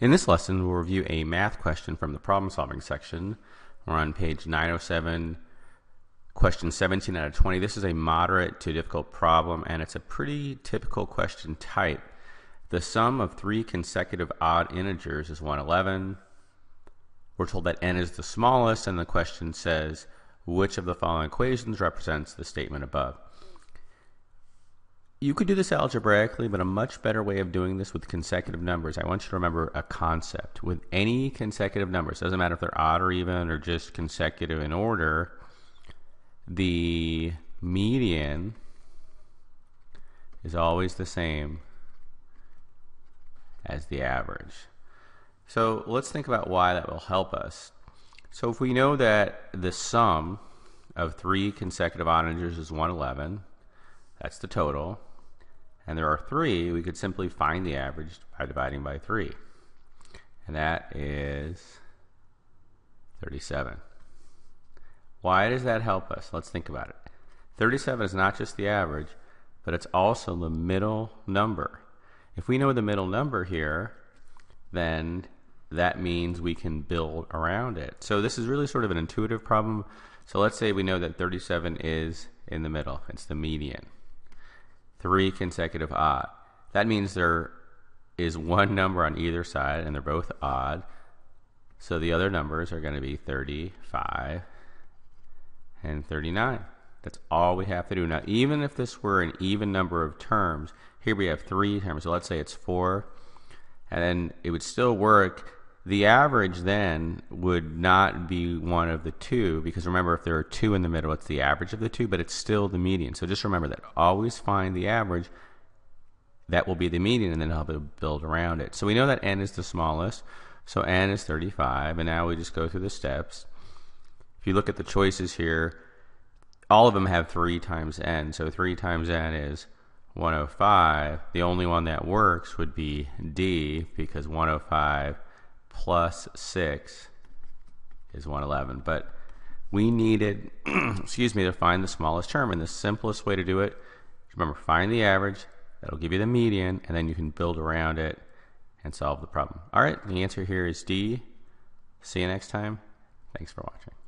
In this lesson, we'll review a math question from the problem solving section. We're on page 907, question 17 out of 20. This is a moderate to difficult problem, and it's a pretty typical question type. The sum of three consecutive odd integers is 111. We're told that n is the smallest, and the question says, which of the following equations represents the statement above? You could do this algebraically, but a much better way of doing this with consecutive numbers. I want you to remember a concept. With any consecutive numbers, doesn't matter if they're odd or even or just consecutive in order, the median is always the same as the average. So let's think about why that will help us. So if we know that the sum of three consecutive odd integers is 111, that's the total, and there are three, we could simply find the average by dividing by 3. And that is 37. Why does that help us? Let's think about it. 37 is not just the average, but it's also the middle number. If we know the middle number here, then that means we can build around it. So this is really sort of an intuitive problem. So let's say we know that 37 is in the middle. It's the median. Three consecutive odd. That means there is one number on either side, and they're both odd. So the other numbers are going to be 35 and 39. That's all we have to do. Now, even if this were an even number of terms, here we have 3 terms. So let's say it's 4, and then it would still work. The average then would not be one of the two, because remember, if there are 2 in the middle, it's the average of the two, but it's still the median. So just remember that. Always find the average. That will be the median, and then I'll build around it. So we know that n is the smallest, so n is 35, and now we just go through the steps. If you look at the choices here, all of them have 3 times n, so 3 times n is 105. The only one that works would be D, because 105 plus 6 is 111. But we needed, excuse me, to find the smallest term. And the simplest way to do it, remember, find the average. That'll give you the median, and then you can build around it and solve the problem. All right, the answer here is D. See you next time. Thanks for watching.